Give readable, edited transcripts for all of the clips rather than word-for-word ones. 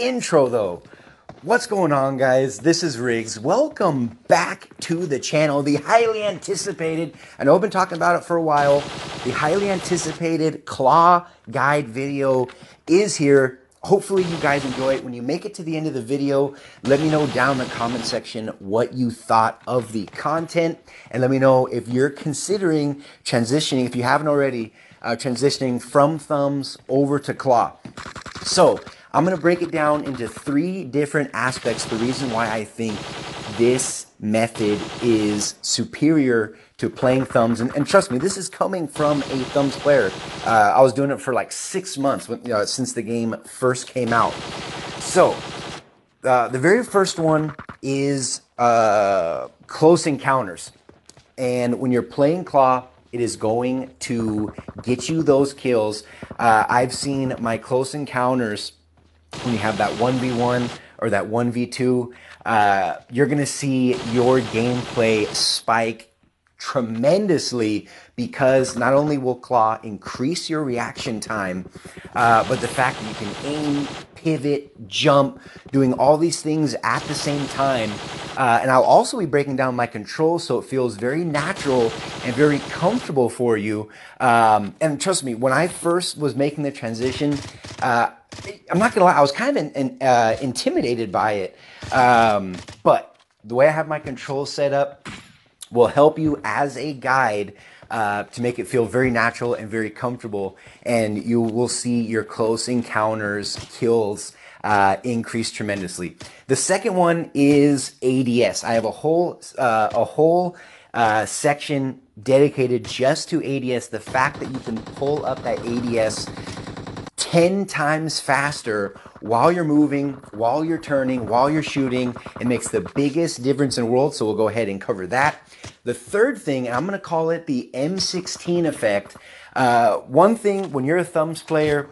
intro though. What's going on, guys? This is Riggs. Welcome back to the channel. The highly anticipated, I know I've been talking about it for a while, the highly anticipated claw guide video is here. Hopefully you guys enjoy it. When you make it to the end of the video, let me know down in the comment section what you thought of the content, and let me know if you're considering transitioning, if you haven't already, transitioning from thumbs over to claw. So I'm going to break it down into 3 different aspects. The reason why I think this method is superior to playing thumbs. And trust me, this is coming from a thumbs player. I was doing it for like 6 months since the game first came out. So the very first one is close encounters. And when you're playing claw, it is going to get you those kills. I've seen my close encounters, when you have that 1v1 or that 1v2, you're going to see your gameplay spike tremendously, because not only will claw increase your reaction time, but the fact that you can aim, pivot, jump, doing all these things at the same time. And I'll also be breaking down my controls so it feels very natural and very comfortable for you. And trust me, when I first was making the transition, I'm not gonna lie, I was kind of intimidated by it. But the way I have my controls set up will help you as a guide to make it feel very natural and very comfortable, and you will see your close encounters kills increase tremendously. The second one is ADS. I have a whole section dedicated just to ADS. The fact that you can pull up that ADS 10 times faster while you're moving, while you're turning, while you're shooting, it makes the biggest difference in the world. So we'll go ahead and cover that. The third thing, I'm going to call it the M16 effect. One thing, when you're a thumbs player,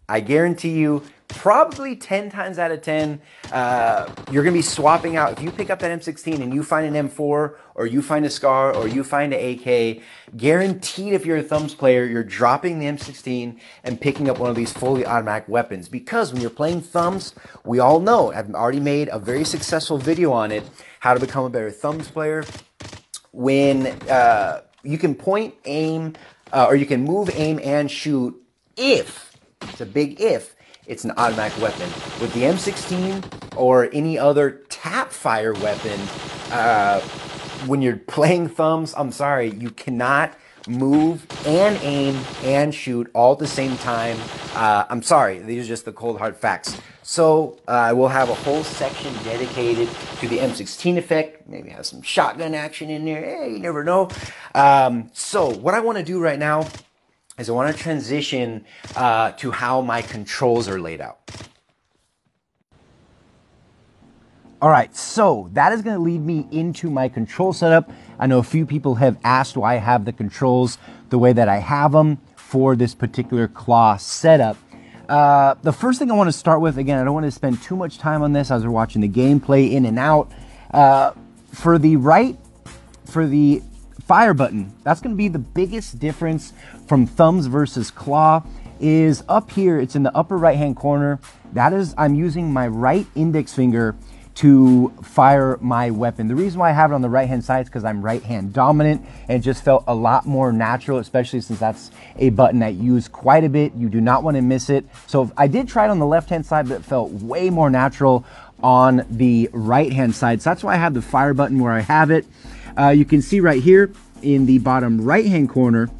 I guarantee you, probably 10 times out of 10, you're going to be swapping out. If you pick up that M16 and you find an M4, or you find a SCAR, or you find an AK, guaranteed if you're a thumbs player, you're dropping the M16 and picking up one of these fully automatic weapons. Because when you're playing thumbs, we all know, I've already made a very successful video on it, how to become a better thumbs player. When you can point, aim, or you can move, aim, and shoot if, it's a big if, it's an automatic weapon. With the M16 or any other tap fire weapon, when you're playing thumbs, I'm sorry, you cannot move and aim and shoot all at the same time. I'm sorry, these are just the cold hard facts. So I will have a whole section dedicated to the M16 effect. Maybe have some shotgun action in there. Hey, you never know. So what I want to do right now is I want to transition to how my controls are laid out. All right, so that is going to lead me into my control setup. I know a few people have asked why I have the controls the way that I have them for this particular claw setup. The first thing I want to start with, again, I don't want to spend too much time on this as we're watching the gameplay in and out. For the fire button, that's going to be the biggest difference from thumbs versus claw. Is up here, it's in the upper right hand corner. That is, I'm using my right index finger to fire my weapon. The reason why I have it on the right hand side is because I'm right hand dominant, and it just felt a lot more natural, especially since that's a button I use quite a bit. You do not want to miss it. So I did try it on the left hand side, but it felt way more natural on the right hand side. So that's why I have the fire button where I have it. You can see right here in the bottom right hand corner,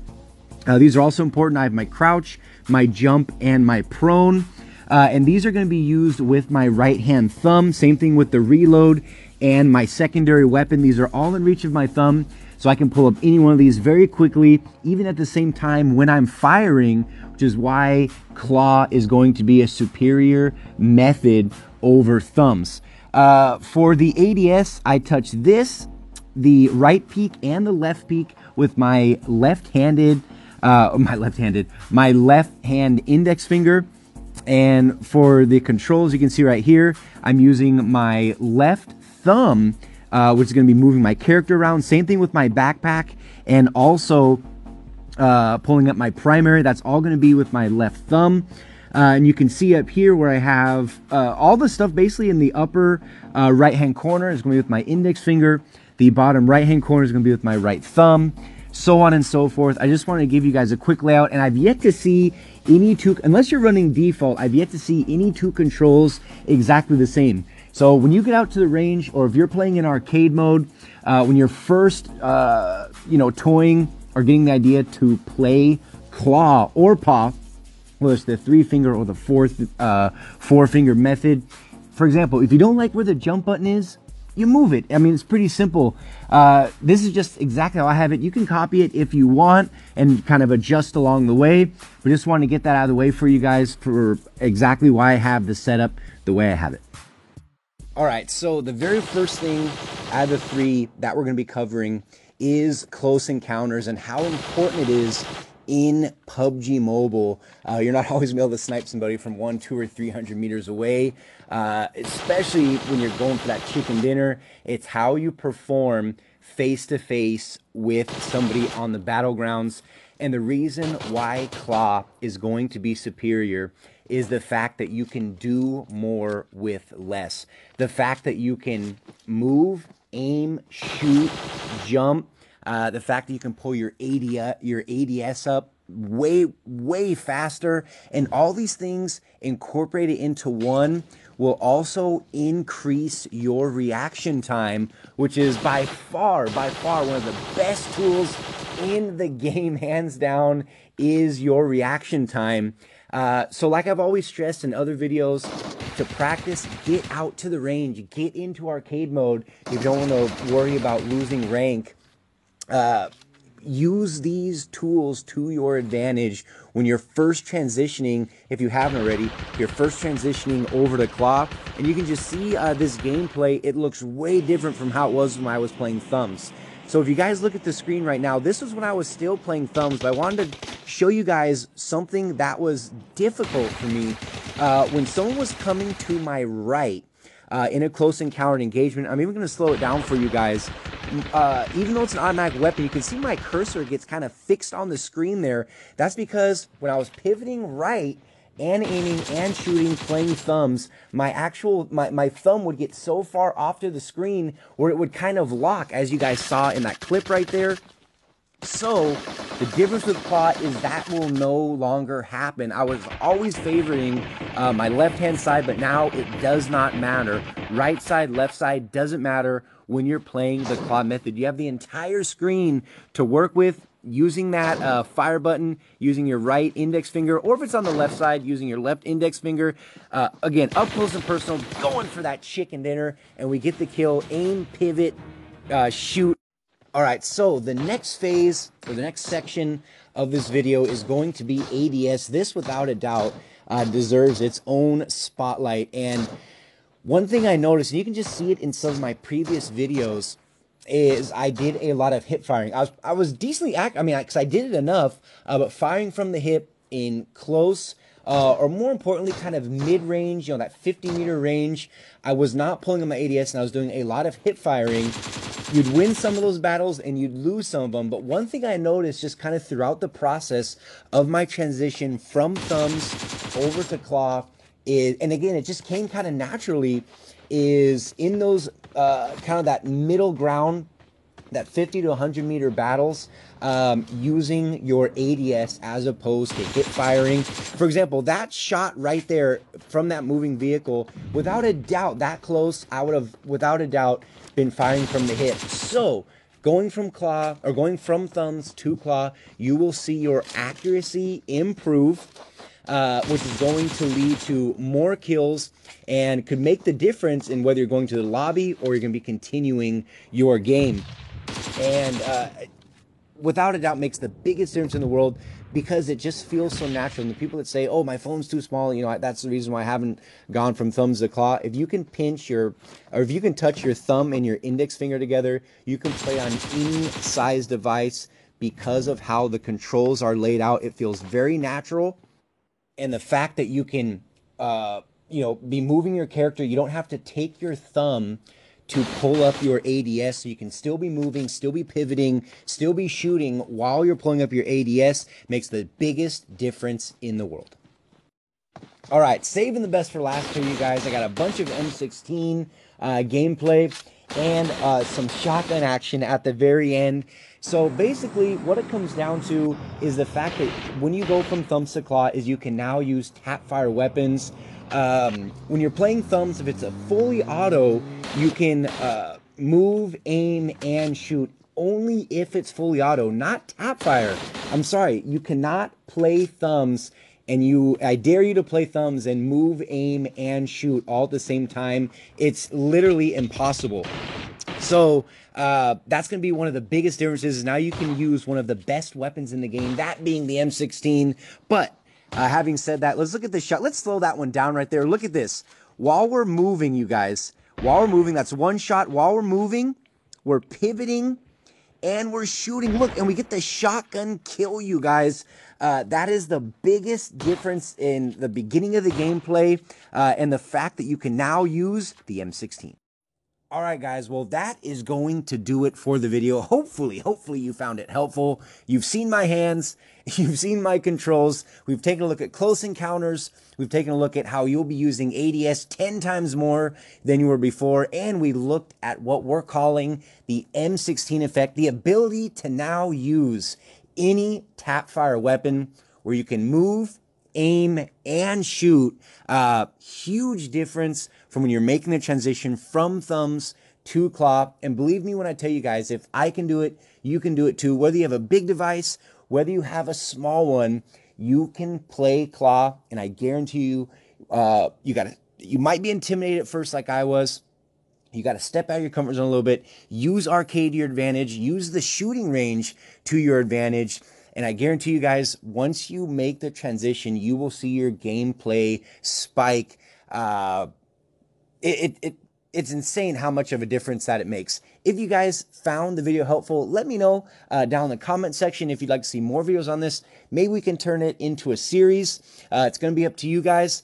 these are also important. I have my crouch, my jump, and my prone. And these are going to be used with my right hand thumb. Same thing with the reload and my secondary weapon. These are all in reach of my thumb, so I can pull up any one of these very quickly, even at the same time when I'm firing, which is why claw is going to be a superior method over thumbs. For the ADS, I touch this, the right peak and the left peak with my left hand index finger. And for the controls, you can see right here, I'm using my left thumb, which is going to be moving my character around. Same thing with my backpack, and also pulling up my primary. That's all going to be with my left thumb. And you can see up here where I have all the stuff basically in the upper right hand corner is going to be with my index finger. The bottom right hand corner is going to be with my right thumb, so on and so forth. I just wanted to give you guys a quick layout, and I've yet to see any two, unless you're running default, I've yet to see any two controls exactly the same. So when you get out to the range, or if you're playing in arcade mode, when you're first, toying or getting the idea to play claw or paw, whether it's the 3-finger or the 4-finger method. For example, if you don't like where the jump button is, you move it. I mean, it's pretty simple. This is just exactly how I have it. You can copy it if you want and kind of adjust along the way. But just want to get that out of the way for you guys for exactly why I have the setup the way I have it. All right, so the very first thing out of the 3 that we're going to be covering is close encounters and how important it is in PUBG Mobile. You're not always going to be able to snipe somebody from 100, 200, or 300 meters away, especially when you're going for that chicken dinner. It's how you perform face-to-face with somebody on the battlegrounds. And the reason why Claw is going to be superior is the fact that you can do more with less. The fact that you can move, aim, shoot, jump, the fact that you can pull your ADS up way faster, and all these things incorporated into one will also increase your reaction time, which is by far one of the best tools in the game, hands down, is your reaction time. So like I've always stressed in other videos, to practice, get out to the range, get into arcade mode if you don't want to worry about losing rank. Use these tools to your advantage when you're first transitioning. If you haven't already, you're first transitioning over to Claw, and you can just see this gameplay. It looks way different from how it was when I was playing thumbs. So if you guys look at the screen right now, this was when I was still playing thumbs, but I wanted to show you guys something that was difficult for me. When someone was coming to my right in a close encounter engagement, I'm even going to slow it down for you guys. Even though it's an automatic weapon, you can see my cursor gets kind of fixed on the screen there. That's because when I was pivoting right and aiming and shooting, playing thumbs, my thumb would get so far off to the screen where it would kind of lock, as you guys saw in that clip right there. So the difference with Claw is that will no longer happen. I was always favoring my left-hand side, but now it does not matter. Right side, left side, doesn't matter when you're playing the Claw method. You have the entire screen to work with using that fire button, using your right index finger, or if it's on the left side, using your left index finger. Again, up close and personal, going for that chicken dinner, and we get the kill, aim, pivot, shoot. All right, so the next phase, or the next section of this video is going to be ADS. This, without a doubt, deserves its own spotlight. And one thing I noticed, and you can just see it in some of my previous videos, is I did a lot of hip firing. I was decently because I did it enough, but firing from the hip in close, or more importantly, kind of mid-range, that 50-meter range. I was not pulling on my ADS, and I was doing a lot of hip firing. You'd win some of those battles, and you'd lose some of them. But one thing I noticed just kind of throughout the process of my transition from thumbs over to Claw is, and again, it just came kind of naturally, is in those kind of that middle ground, that 50 to 100 meter battles, using your ADS as opposed to hip firing. For example, that shot right there from that moving vehicle, without a doubt, that close, I would have, without a doubt, been firing from the hip. So going from Claw, or going from thumbs to Claw, you will see your accuracy improve, which is going to lead to more kills and could make the difference in whether you're going to the lobby or you're going to be continuing your game. And without a doubt makes the biggest difference in the world, because it just feels so natural. And the people that say, oh, my phone's too small, that's the reason why I haven't gone from thumbs to Claw. If you can if you can touch your thumb and your index finger together, you can play on any size device because of how the controls are laid out. It feels very natural. And the fact that you can, be moving your character, you don't have to take your thumb to pull up your ADS, so you can still be moving, still be pivoting, still be shooting while you're pulling up your ADS, makes the biggest difference in the world. All right, saving the best for last for you guys. I got a bunch of M16 gameplay and some shotgun action at the very end. So basically, what it comes down to is the fact that when you go from thumbs to claw, is you can now use tap fire weapons. When you're playing thumbs, if it's a fully auto, you can move, aim, and shoot only if it's fully auto, not tap fire. I'm sorry, you cannot play thumbs, and I dare you to play thumbs and move, aim, and shoot all at the same time. It's literally impossible. So that's going to be one of the biggest differences. Now you can use one of the best weapons in the game, that being the M16. But having said that, let's look at this shot. Let's slow that one down right there. Look at this. While we're moving, you guys, while we're moving, that's one shot. While we're moving, we're pivoting, and we're shooting. Look, and we get the shotgun kill, you guys. That is the biggest difference in the beginning of the gameplay, and the fact that you can now use the M16. All right, guys, well, that is going to do it for the video. Hopefully you found it helpful. You've seen my hands. You've seen my controls. We've taken a look at close encounters. We've taken a look at how you'll be using ADS 10 times more than you were before. And we looked at what we're calling the M16 effect, the ability to now use any tap fire weapon where you can move, aim, and shoot. Huge difference from when you're making the transition from thumbs to claw. And believe me when I tell you guys, if I can do it, you can do it too. Whether you have a big device, whether you have a small one, you can play claw. And I guarantee you, you might be intimidated at first like I was. You got to step out of your comfort zone a little bit. Use arcade to your advantage. Use the shooting range to your advantage. And I guarantee you guys, once you make the transition, you will see your gameplay spike. It's insane how much of a difference that it makes. If you guys found the video helpful, let me know down in the comment section if you'd like to see more videos on this. Maybe we can turn it into a series. It's going to be up to you guys.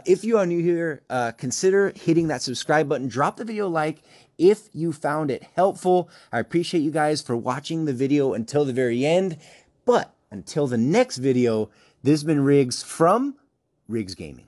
If you are new here, consider hitting that subscribe button. Drop the video a like if you found it helpful. I appreciate you guys for watching the video until the very end. But until the next video, this has been Riggs from Riggs Gaming.